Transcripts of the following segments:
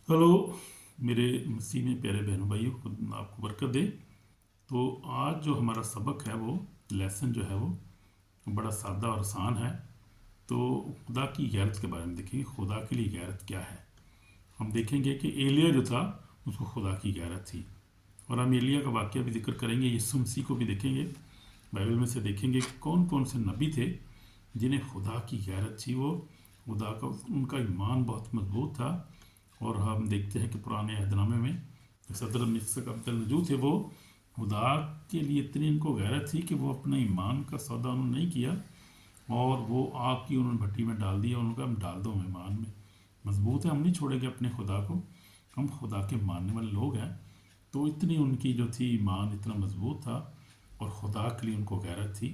Hello मेरे मसीह में प्यारे बहनों भाइयों, खुद आपको बरकत दे। तो आज जो हमारा सबक है वो लेसन जो है वो बड़ा सादा और आसान है। तो खुदा की गैरत के बारे में देखेंगे, खुदा के लिए गैरत क्या है। हम देखेंगे कि एलिया जो था उसको खुदा की गैरत थी, और हम एलिया का वाक़या भी जिक्र करेंगे, यीशु मसीह को भी देखेंगे। बाइबल में से देखेंगे कौन कौन से नबी थे जिन्हें खुदा की गैरत थी। वो खुदा का उनका ईमान बहुत मजबूत था। और हम देखते हैं कि पुराने अहदनामे में सदर मिस्र अब्दुल नजू थे, वो खुदा के लिए इतनी इनको गैरत थी कि वो अपने ईमान का सौदा उन्होंने नहीं किया, और वो आग की उन्होंने भट्टी में डाल दिया। उनका हम डाल दो ईमान में, मजबूत है, हम नहीं छोड़ेंगे अपने खुदा को, हम खुदा के मानने वाले लोग हैं। तो इतनी उनकी जो थी ईमान इतना मजबूत था, और खुदा के लिए उनको गैरत थी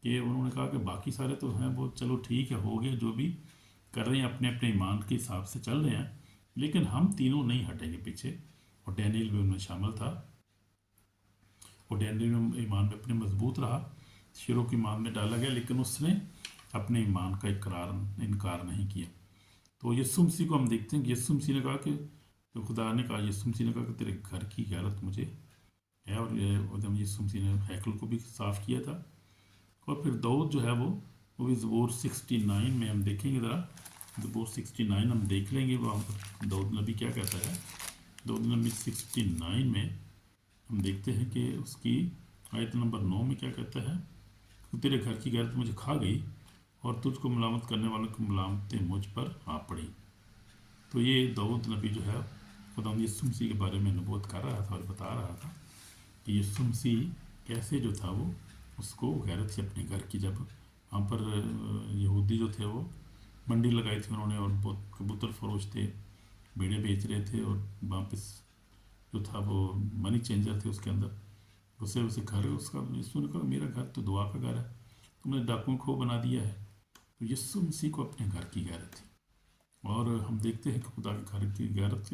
कि उन्होंने कहा कि बाकी सारे तो हैं वो चलो ठीक है, हो गया, जो भी कर रहे हैं अपने अपने ईमान के हिसाब से चल रहे हैं, लेकिन हम तीनों नहीं हटेंगे पीछे। और डैनियल भी उनमें शामिल था। और डैनियल में ईमान में अपने मजबूत रहा, शेरों की ईमान में डाला गया, लेकिन उसने अपने ईमान का इनकार नहीं किया। तो यीशु मसीह को हम देखते हैं कि यीशु मसीह ने कहा कि तो खुदा ने कहा, यीशु मसीह ने कहा कि तेरे घर की गैरत मुझे है। और यीशु मसीह ने हैकल को भी साफ़ किया था। और फिर दाऊद जो है वो भी ज़बूर 69 में हम देखेंगे ज़रा। ज़बूर 69 हम देख लेंगे, वहाँ पर दाऊद नबी क्या कहता है। दाऊद नबी 69 में हम देखते हैं कि उसकी आयत नंबर 9 में क्या कहता है, तो तेरे घर की गैरत मुझे खा गई, और तुझको मलामत करने वालों की मलामतें मुझ पर आ पड़ी। तो ये दाऊद नबी जो है खुदा यीशु मसीह के बारे में नबूवत कर रहा था और बता रहा था कि यीशु मसीह कैसे जो था वो उसको गैरत से अपने घर की, जब वहाँ पर यहूदी जो थे वो मंडी लगाई थी उन्होंने, और बहुत कबूतर फरोश थे, भेड़े बेच रहे थे, और वापस जो था वो मनी चेंजर थे उसके अंदर, उसे घर उसका यीशु ने कहा मेरा घर तो दुआ का घर है, तुमने डाकुओं को बना दिया है। तो यीशु मसीह को अपने घर की गैरत थी। और हम देखते हैं कि खुदा के घर की गैरत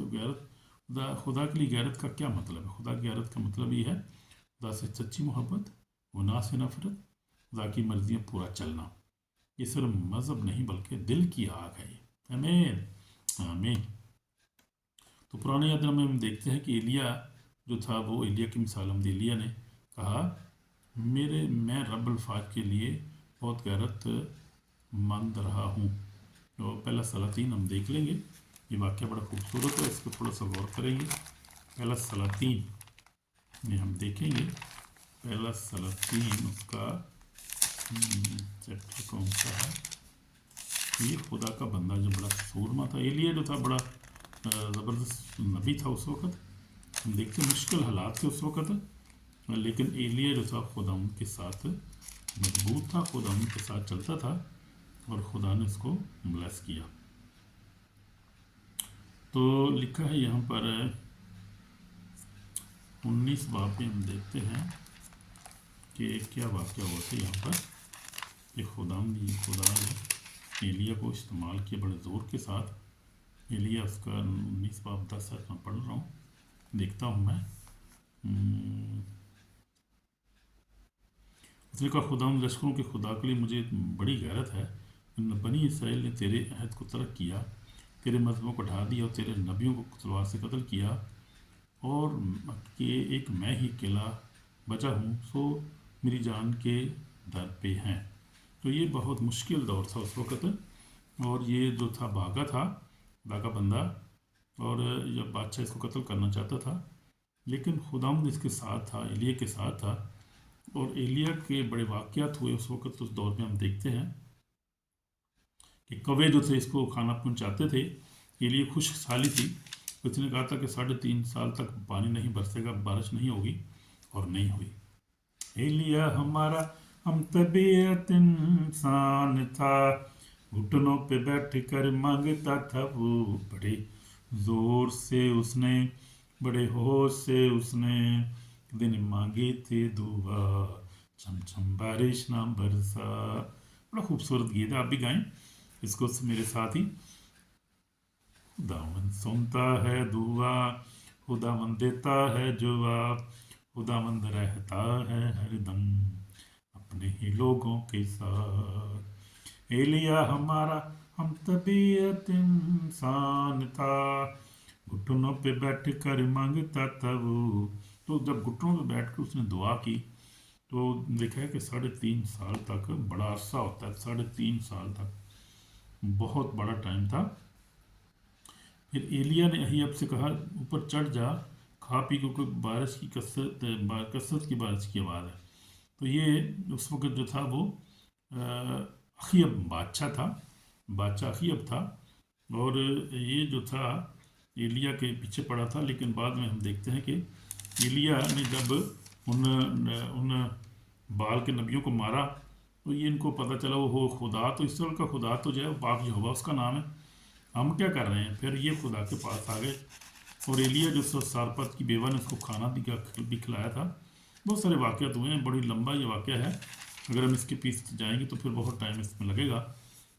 खुदा के लिए गैरत का क्या मतलब है। खुदा की गैरत का मतलब ये है खुदा से सच्ची मोहब्बत, गुनाह से नफरत, खुदा की मर्जियाँ पूरा चलना। ये सिर्फ मज़हब नहीं बल्कि दिल की आग है ये। आमीन आमीन। तो पुराने यात्रा में हम देखते हैं कि एलिया जो था वो एलिया की मिसाल हम एलिया ने कहा मैं रब अल्फाज के लिए बहुत गैरत मंद रहा हूँ। तो पहला सलातीन हम देख लेंगे, ये वाक्य बड़ा खूबसूरत है, इसको थोड़ा सा गौर करेंगे। पहला सलातीन में हम देखेंगे, पहला सलातीन उसका चैप्टर कौन सा है। ये खुदा का बंदा जो बड़ा सूरमा था, एलिया जो था बड़ा ज़बरदस्त नबी था उस वक़्त। हम देखते मुश्किल हालात थे उस वक़्त, लेकिन एलिया जो था खुदा के साथ मजबूत था, खुदा के साथ चलता था, और खुदा ने उसको ब्लेस किया। तो लिखा है यहाँ पर 19 बाब में हम देखते हैं कि क्या वाक़या हुआ था यहाँ पर। ये खुदा ने एलिया को इस्तेमाल किया बड़े ज़ोर के साथ। एलिया उसका 19 बाब 10 मैं पढ़ रहा हूँ, देखता हूँ मैं। उसने कहा खुदा लश्करों के खुदा के लिए मुझे बड़ी गैरत है, बनी इसराइल ने तेरे अहद को तर्क किया, तेरे मजहबों को ढा दिया, और तेरे नबियों को तलवार से कत्ल किया, और कि एक मैं ही अकेला बचा हूँ, सो मेरी जान के दर पे हैं। तो ये बहुत मुश्किल दौर था उस वक़्त, और ये जो था भागा था खुदा का बंदा, और जब बादशाह इसको कत्ल करना चाहता था, लेकिन खुदावंद इसके साथ था, एलिया के साथ था। और एलिया के बड़े वाक़यात हुए उस वक़्त, उस दौर में हम देखते हैं कि कौवे जो थे इसको खाना पहुंचाते थे। एलिया खुशहाली थी, उसने कहा था कि 3.5 साल तक पानी नहीं बरसेगा, बारिश नहीं होगी, और नहीं हुई। एलिया हमारा हम तबीयत इंसान था, घुटनों पे बैठ कर मांगता था वो, बड़े जोर से उसने, बड़े होश से उसने दिन मांगे थे दुआ, छम छम बारिश ना बरसा। बड़ा खूबसूरत गीत है, आप भी गाएं इसको मेरे साथ ही। खुदावन सुनता है दुआ, खुदावन देता है जवाब, खुदावंद रहता है हरदम अपने ही लोगों के साथ। एलिया हमारा हम तबीयत इंसान था, घुटनों पे बैठ कर मांगता था वो। तो जब घुटनों पे बैठ कर उसने दुआ की, तो देखा है कि 3.5 साल तक, बड़ा अरसा होता है 3.5 साल तक, बहुत बड़ा टाइम था। फिर एलिया ने अहियब से कहा, ऊपर चढ़ जा, खा पी, क्योंकि बारिश की कसरत की बारिश की आवाज़ है। तो ये उस वक्त जो था वो अखियब बादशाह था, बादशाह अखियब था। और ये जो था एलिया के पीछे पड़ा था। लेकिन बाद में हम देखते हैं कि एलिया ने जब उन उन बाल के नबियों को मारा, तो ये इनको पता चला वो हो खुदा तो इसराइल का खुदा तो जो है पाक यहोवा उसका नाम है, हम क्या कर रहे हैं। फिर ये खुदा के पास आ गए, और एलिया जो सारपत की बेवा ने उसको खाना भी खिलाया था। बहुत सारे वाक़यात हुए हैं, बड़ी लंबा ये वाक़या है, अगर हम इसके पीछे जाएंगे तो फिर बहुत टाइम इसमें लगेगा।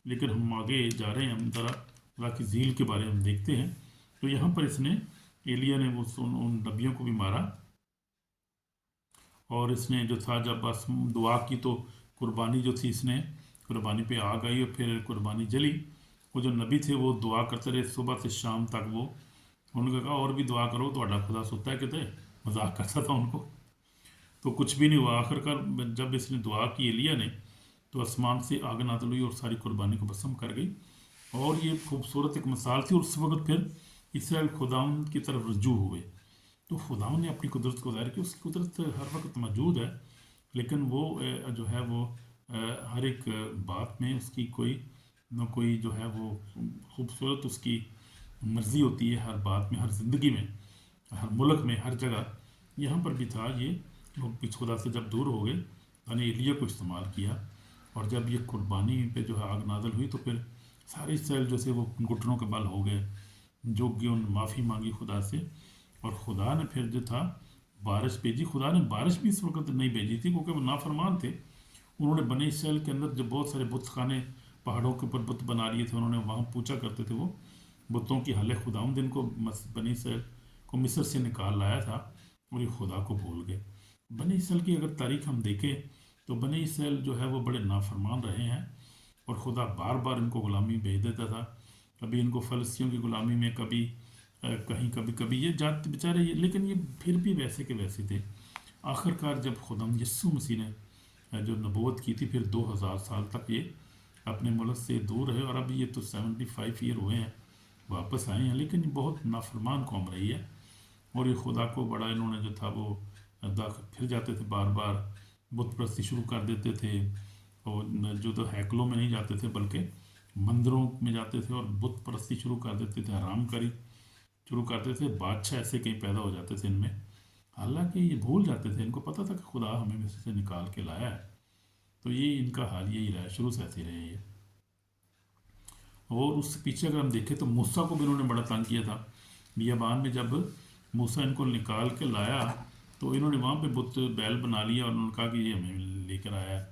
लेकिन हम आगे जा रहे हैं, हम ज़रा खुदा की झील के बारे में हम देखते हैं। तो यहाँ पर इसने, एलिया ने वो उन नबियों को भी मारा, और इसने जो था जब बस दुआ की तो कुर्बानी जो थी, इसने कुर्बानी पे आ गई और फिर कुर्बानी जली। वो जो नबी थे वो दुआ करते रहे सुबह से शाम तक। वो उन्होंने कहा और भी दुआ करो, तो खुदा सुनता है कितने, मजाक करता था उनको। तो कुछ भी नहीं हुआ। आखिरकार जब इसने दुआ की एलिया ने, तो आसमान से आग नाज़िल हुई और सारी कुर्बानी को भस्म कर गई। और ये खूबसूरत एक मिसाल थी। और उस वक्त फिर इसराइल खुदावंद की तरफ रजू हुए। तो खुदावंद ने अपनी कुदरत को ज़ाहिर किया, उसकी कुदरत हर वक्त मौजूद है, लेकिन वो जो है वो हर एक बात में उसकी कोई न कोई जो है वो खूबसूरत उसकी मर्ज़ी होती है, हर बात में, हर ज़िंदगी में, हर मुल्क में, हर जगह। यहाँ पर भी था ये, लोग बीच खुदा से जब दूर हो गए, मैंने एलिया को इस्तेमाल किया। और जब ये कुर्बानी पे जो है आग नाज़िल हुई, तो फिर सारे इसराइल जो से वो घुटनों के बल हो गए, जो कि उन माफ़ी मांगी खुदा से। और खुदा ने फिर जो था बारिश भेजी। खुदा ने बारिश भी इस वक्त नहीं भेजी थी, क्योंकि वो नाफरमान थे। उन्होंने बने इसराइल के अंदर जो बहुत सारे बुत खाने, पहाड़ों के ऊपर बुत बना लिए थे, उन्होंने वहाँ पूजा करते थे वो बुतों की। हाल खुदावंद इनको बनी इसराइल को मिस्र से निकाल लाया था, और ये खुदा को भूल गए। बनी इसराइल की अगर तारीख हम देखें, तो बनी इसराइल जो है वो बड़े नाफरमान रहे हैं, और खुदा बार बार इनको ग़ुलामी भेज देता था। कभी इनको फ़लस्तियों की ग़ुलामी में, कभी कहीं, कभी कभी ये जाते बेचारे ये, लेकिन ये फिर भी वैसे के वैसे थे। आखिरकार जब खुदा यस्सु मसीह ने जो नबूवत की थी, फिर 2000 साल तक ये अपने मुल्क से दूर रहे। और अभी ये तो 75 ईयर हुए हैं, वापस आए हैं, लेकिन ये बहुत नाफरमान कौम रही है। और ये खुदा को बड़ा इन्होंने जो था वो फिर जाते थे, बार बार बुत परस्ती शुरू कर देते थे। और जो तो हैकलों में नहीं जाते थे, बल्कि मंदिरों में जाते थे और बुत परस्ती शुरू कर देते थे, हराम करी शुरू करते थे। बादशाह ऐसे कहीं पैदा हो जाते थे इनमें, हालांकि ये भूल जाते थे, इनको पता था कि खुदा हमें मिस्र से निकाल के लाया है। तो ये इनका हाल यही रहा है, शुरू से ऐसे रहे ये। और उससे पीछे अगर हम देखें तो मूसा को भी इन्होंने बड़ा तंग किया था। बियाबान में जब मूसा इनको निकाल के लाया, तो इन्होंने वहाँ पे बुत बैल बना लिया, और उन्होंने कहा कि ये हमें लेकर आया है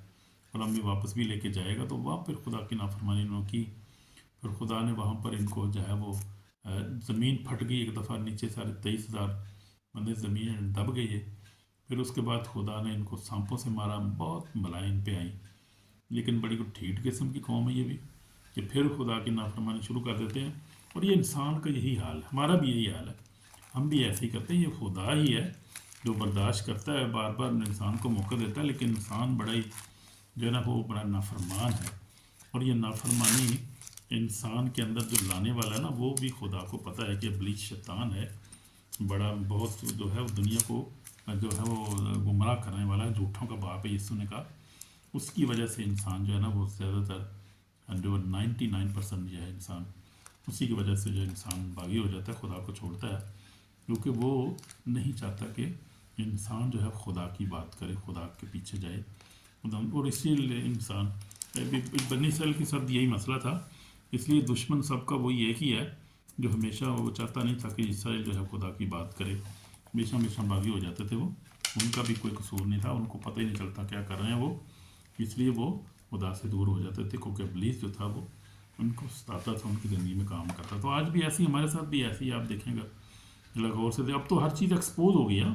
और हमें वापस भी लेके जाएगा। तो वहाँ पर खुदा की नाफरमानी इन्होंने की। फिर खुदा ने वहाँ पर इनको जो है वो ज़मीन फट गई एक दफ़ा, नीचे सारे 23,000 बंदे ज़मीन दब गई है। फिर उसके बाद खुदा ने इनको सांपों से मारा, बहुत बलाएँ इन पे आई। लेकिन बड़ी को ठीठ किस्म की कौम है ये भी, कि फिर खुदा की नाफरमानी शुरू कर देते हैं। और ये इंसान का यही हाल है, हमारा भी यही हाल है, हम भी ऐसे ही करते हैं। ये खुदा ही है जो बर्दाश्त करता है, बार बार इंसान को मौका देता है, लेकिन इंसान बड़ा ही जो है ना वो बड़ा नाफरमान है। और ये नाफरमानी इंसान के अंदर जो लाने वाला है ना, वो भी खुदा को पता है कि इब्लीस शैतान है, बड़ा बहुत जो है वो दुनिया को जो है वो गुमराह करने वाला है, झूठों का बाप है यीशु ने कहा। उसकी वजह से इंसान जो है ना वो ज़्यादातर जो 99% जो है इंसान, उसी की वजह से जो इंसान बागी हो जाता है, खुदा को छोड़ता है, क्योंकि वो नहीं चाहता कि इंसान जो है खुदा की बात करे, खुदा के पीछे जाए। और इसीलिए इंसान बनी इसराइल के साथ यही मसला था। इसलिए दुश्मन सबका वही एक ही है, जो हमेशा वो चाहता नहीं था कि इसराइल जो है खुदा की बात करे। हमेशा हमेशा बागी हो जाते थे वो, उनका भी कोई कसूर नहीं था, उनको पता ही नहीं चलता क्या कर रहे हैं वो, इसलिए वो खुदा से दूर हो जाते थे, क्योंकि इब्लीस जो था वो उनको सताता था, उनकी ज़िंदगी में काम करता। तो आज भी ऐसी, हमारे साथ भी ऐसी आप देखेंगे गौर से। अब तो हर चीज़ एक्सपोज हो गई है।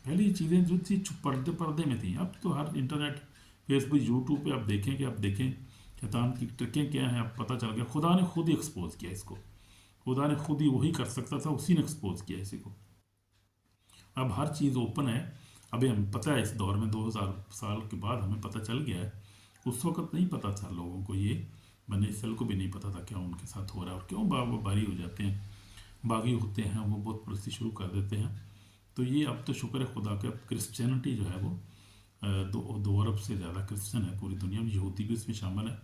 पहले ये चीज़ें जो थी पर्दे पर्दे में थी, अब तो हर इंटरनेट, फेसबुक, यूट्यूब पे आप देखें कि आप देखें शैतान की ट्रिकें क्या हैं, अब पता चल गया। खुदा ने खुद ही एक्सपोज किया इसको, खुदा ने खुद ही वही कर सकता था, उसी ने एक्सपोज किया इसी को। अब हर चीज़ ओपन है। अभी हमें पता है, इस दौर में 2000 साल के बाद हमें पता चल गया है। उस वक्त नहीं पता था लोगों को, ये बने इसराइल को भी नहीं पता था क्या उनके साथ हो रहा है और क्यों वो बारी हो जाते हैं, बागी होते हैं, वो बहुत परस्ती शुरू कर देते हैं। तो ये अब तो शुक्र है खुदा का, क्रिश्चियनिटी जो है वो 2 अरब से ज़्यादा क्रिश्चियन है पूरी दुनिया में, यहूदी भी इसमें शामिल है।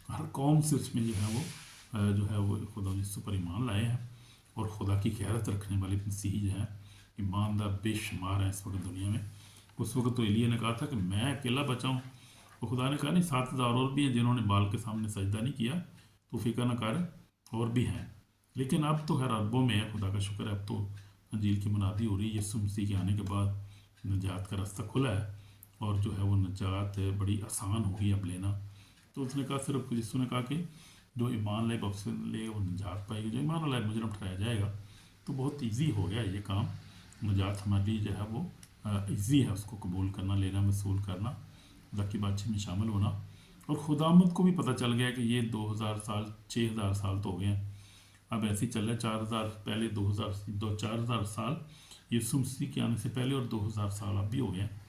हर कौम से उसमें जो है वो खुदा यीशु पर ईमान लाए हैं। और खुदा की गैरत रखने वाले मसीही जो हैं, ईमानदार बेशुमार हैं इस वक्त दुनिया में। उस वक्त तो एलिय्याह ने कहा था कि मैं अकेला बचाऊं, तो खुदा ने कहा नहीं, 7,000 और भी हैं जिन्होंने बाल के सामने सजदा नहीं किया, तो फिक्र न कर, और भी हैं। लेकिन अब तो खैर अरबों में है, खुदा का शुक्र है। अब तो अंजील की मुनादी हो रही है, यीशु मसीह के आने के बाद निजात का रास्ता खुला है, और जो है वो निजात बड़ी आसान होगी अब लेना। तो उसने कहा, सिर्फ यीशु ने कहा कि जो ईमान लाए बपस ले वो निजात पाएगी, जो ईमान लाए मुजरम ठहराया जाएगा। तो बहुत ईजी हो गया ये काम, निजात हमारे लिए जो है वो ईजी है, उसको कबूल करना, लेना, वसूल करना, खुदा की बातचीत में शामिल होना। और खुदामद को भी पता चल गया कि ये 2000 साल 6000 साल तो हो गए हैं, अब ऐसे ही चल रहा है। 4000 पहले 4000 साल यीशु मसीह के आने से पहले, और 2000 साल अब भी हो गए हैं।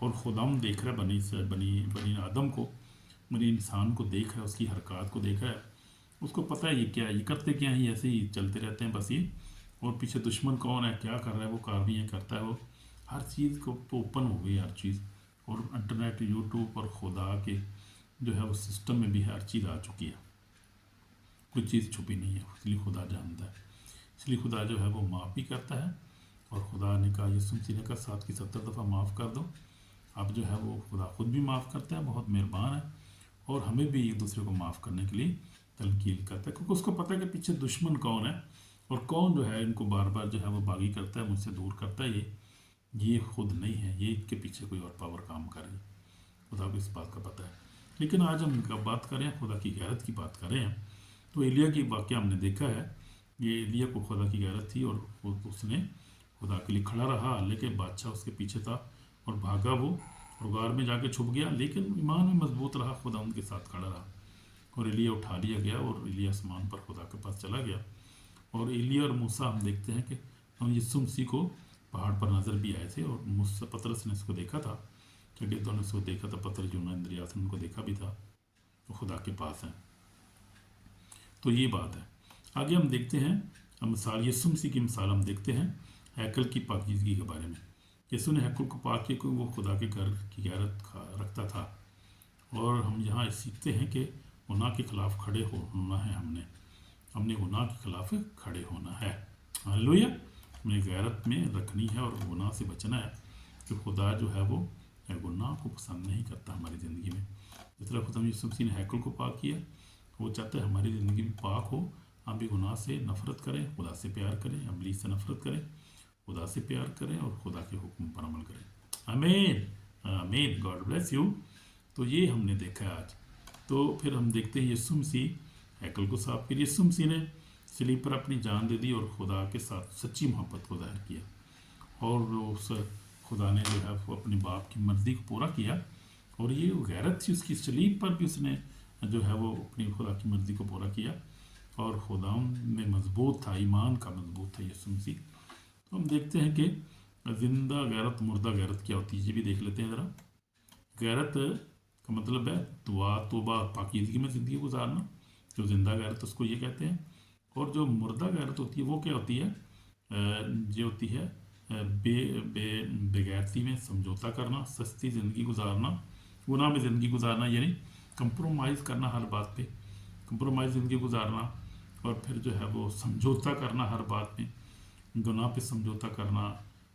और खुदाम देख रहा है बनी आदम को, बनी इंसान को देख रहा है, उसकी हरकत को देख रहा है, उसको पता है ये क्या है, ये करते क्या हैं, ऐसे ही चलते रहते हैं बस ये। और पीछे दुश्मन कौन है, क्या कर रहा है, वो कार्रवाइयाँ करता है वो। हर चीज़ को तो ओपन हो गई हर चीज़, और इंटरनेट, यूट्यूब और खुदा के जो है वो सिस्टम में भी हर चीज़ आ चुकी है, कोई चीज़ छुपी नहीं है। इसलिए खुदा जानता है, इसलिए खुदा जो है वो माफ़ भी करता है। और खुदा ने कहा, यीशु मसीह ने कहा 7 की 70 दफ़ा माफ़ कर दो। अब जो है वो खुदा खुद भी माफ़ करता है, बहुत मेहरबान है, और हमें भी एक दूसरे को माफ़ करने के लिए तलकील करता है, क्योंकि उसको पता है कि पीछे दुश्मन कौन है, और कौन जो है इनको बार बार जो है वो बागी करता है, मुझसे दूर करता है। ये खुद नहीं है, ये इनके पीछे कोई और पावर काम कर रही है, खुदा को इस बात का पता है। लेकिन आज हम बात कर रहे हैं, खुदा की गैरत की बात कर रहे हैं। तो एलिय्याह की वाक़या हमने देखा है, ये एलिय्याह को खुदा की गैरत थी, और उसने खुदा के लिए खड़ा रहा, लेकिन बादशाह उसके पीछे था और भागा वो, और गार में जाके छुप गया, लेकिन ईमान में मजबूत रहा, खुदा उनके साथ खड़ा रहा। और एलिय्याह उठा लिया गया, और एलिय्याह आसमान पर खुदा के पास चला गया। और एलिय्याह और मूसा हम देखते हैं कि हम यीशु मसीह को पहाड़ पर नज़र भी आए थे, और मूसा पतरस ने इसको देखा था, चड्डीदों ने इसको देखा था, पतरस यूहन्ना इंद्रियास ने उनको देखा भी था, तो खुदा के पास है। तो ये बात है। आगे हम देखते हैं, हम मिसाल यीशु मसीह की मिसाल हम देखते हैं हैकल की पाकीज़गी के बारे में। यीशु ने हैकल को पाक किया क्योंकि वो खुदा के घर की गैरत रखता था। और हम यहाँ सीखते हैं कि गुनाह के खिलाफ खड़े होना है, हमने गुनाह के खिलाफ खड़े होना है। हालेलुया। हमें गैरत में रखनी है और गुनाह से बचना है, कि खुदा जो है वो गुनाह को पसंद नहीं करता हमारी ज़िंदगी में। जिस तरह खुदा यीशु मसीह ने हैकल को पाक किया, वो चाहता है हमारी ज़िंदगी में पाक हो, हम भी गुनाह से नफ़रत करें, खुदा से प्यार करें, अमली से नफ़रत करें, खुदा से प्यार करें, और खुदा के हुक्म पर अमल करें। आमीन आमीन। God bless you. तो ये हमने देखा है आज। तो फिर हम देखते हैं यीशु मसीह हैकल को साफ किया, यीशु मसीह ने सलीब पर अपनी जान दे दी, और खुदा के साथ सच्ची मोहब्बत को ज़ाहिर किया, और उस खुदा ने जो है वो अपने बाप की मर्ज़ी को पूरा किया। और ये गैरत थी उसकी, सलीब पर भी उसने जो है वो अपनी खुदा की मर्ज़ी को पूरा किया, और खुदा में मजबूत था, ईमान का मजबूत था यीशु मसीह। तो हम देखते हैं कि ज़िंदा गैरत, मुर्दा गैरत क्या होती है, ये भी देख लेते हैं ज़रा। गैरत का मतलब है दुआ, तौबा, पाकीज़गी में ज़िंदगी गुजारना। जो ज़िंदा गैरत उसको ये कहते हैं। और जो मुर्दा गैरत होती है वो क्या होती है, ये होती है बेगैरती में समझौता करना, सस्ती ज़िंदगी गुजारना, गुनाह में ज़िंदगी गुजारना, यानी कंप्रोमाइज़ करना हर बात पे, कंप्रोमाइज़ ज़िंदगी गुजारना। और फिर जो है वो समझौता करना हर बात में, गुनाह पे समझौता करना,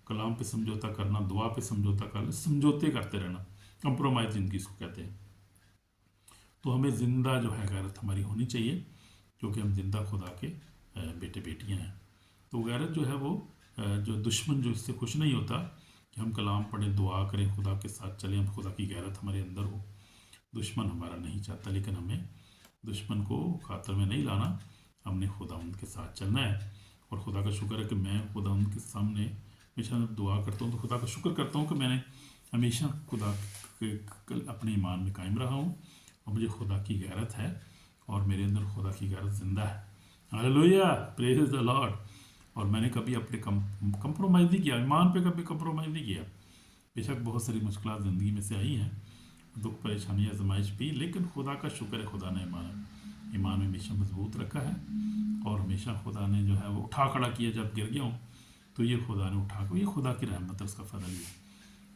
कलाम पे समझौता करना, दुआ पे समझौता करना, समझौते करते रहना, कंप्रोमाइज़ ज़िंदगी इसको कहते हैं। तो हमें ज़िंदा जो है गैरत हमारी होनी चाहिए, क्योंकि हम ज़िंदा खुदा के बेटे बेटियां हैं। तो गैरत जो है वो जो दुश्मन जो इससे खुश नहीं होता कि हम कलाम पढ़ें, दुआ करें, खुदा के साथ चलें, हम खुदा की गैरत हमारे अंदर हो। दुश्मन हमारा नहीं चाहता, लेकिन हमें दुश्मन को खातर में नहीं लाना, हमने खुदा उनके साथ चलना है। और खुदा का शुक्र है कि मैं खुदा उनके सामने हमेशा दुआ करता हूँ, तो खुदा का शुक्र करता हूँ कि मैंने हमेशा खुदा के अपने ईमान में कायम रहा हूँ, और मुझे खुदा की गैरत है, और मेरे अंदर खुदा की गैरत ज़िंदा है। Hallelujah, praise the Lord. और मैंने कभी अपने कंप्रोमाइज़ नहीं किया, ईमान पे कभी कंप्रोमाइज़ नहीं किया। बेशक बहुत सारी मुश्किलात ज़िंदगी में से आई हैं, दुख परेशानी आजमाइश भी, लेकिन खुदा का शुक्र है, खुदा ने ईमान में हमेशा मजबूत रखा है। और हमेशा खुदा ने जो है वो उठा खड़ा किया। जब गिर गया हूँ तो ये खुदा ने उठा को, ये खुदा की रहमत है, उसका फजल ही है।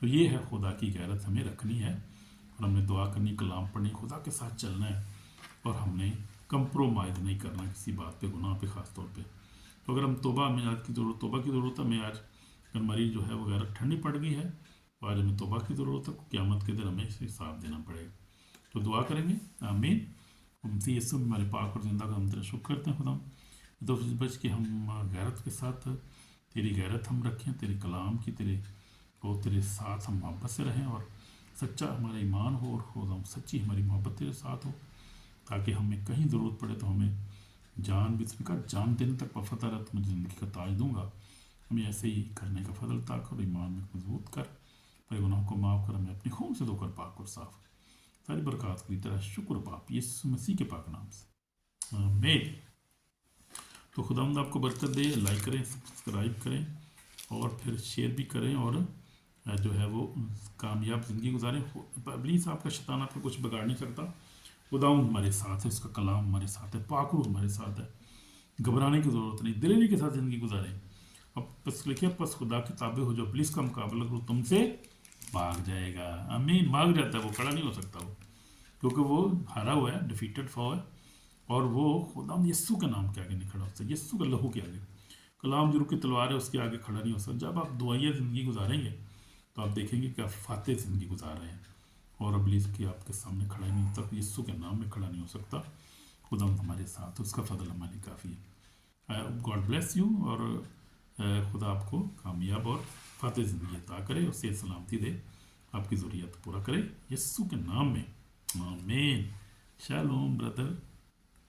तो ये है खुदा की गैरत हमें रखनी है, और हमने दुआ करनी, कलाम पढ़नी, खुदा के साथ चलना है, और हमने कंप्रोमाइज़ नहीं करना किसी बात पे, गुनाह पे ख़ास तौर पे। तो अगर हम तोबा में आज की ज़रूरत, तोबा की ज़रूरत है। मैं आज अगर मरीज जो है वगैरह ठंडी पड़ गई है तो आज हमें तोबा की ज़रूरत है, क़यामत के दिन हमें इसे हिसाब देना पड़ेगा। तो दुआ करेंगे, आमीन। मसीह यीशु में हमारे पाक और ज़िंदा का हम तेरा शुक्र करते हैं खुदा, तो बच के हम गैरत के साथ तेरी गैरत हम रखें, तेरे कलाम की, तेरे साथ हम मोहब्बत से रहें, और सच्चा हमारा ईमान हो, और खुदा सच्ची हमारी मोहब्बत तेरे साथ हो, ताकि हमें कहीं ज़रूरत पड़े तो हमें जान भी का जान देने तक वफादार है, तो मैं ज़िंदगी का ताज दूंगा। हमें ऐसे ही करने का फजल अता कर, ईमान में मजबूत कर, मेरे गुनाहों को माफ़ कर, हमें अपनी खून से धोकर पाक और साफ, सारी बरकत की तरह शुक्र पाप यीशु मसीह के पाक नाम से, आमीन। तो खुदावंद आपको बरकत दे। लाइक करें, सब्सक्राइब करें, और फिर शेयर भी करें, और जो है वो कामयाब ज़िंदगी गुजारें। इब्लीस आपका, शैतान आपका कुछ बिगाड़ नहीं सकता। खुदावंद हमारे साथ है, उसका कलाम हमारे साथ है, पाक रूह हमारे साथ है। घबराने की ज़रूरत नहीं, दिलेरी के साथ ज़िंदगी गुजारें। अब बस लिखिए, बस खुदा की ताबे हो, जो इब्लीस का मुकाबला करो तुमसे भाग जाएगा। आमीन। भाग जाता है, वो खड़ा नहीं हो सकता वो, क्योंकि वो हारा हुआ है, डिफीटेड फॉ है, और वो खुदा यस्सु के नाम के आगे नहीं खड़ा हो सकता, यस्सु के लहू के आगे। कलाम जो की तलवार है उसके आगे खड़ा नहीं हो सकता। जब आप दुआइया ज़िंदगी गुजारेंगे तो आप देखेंगे कि आप फातेह ज़िंदगी गुजार रहे हैं, और इब्लीस की आपके सामने खड़ा ही नहीं होता, यस्सु के नाम में खड़ा नहीं हो सकता। खुदा हमारे साथ, उसका फजल हमारे काफ़ी है। गॉड ब्लेस यू, और खुदा आपको कामयाब और फातेह ज़िंदगी अता करे, और सेहत सलामती दे, आपकी ज़रूरियात पूरा करे, यस्सु के नाम में, आमीन। Shalom brother.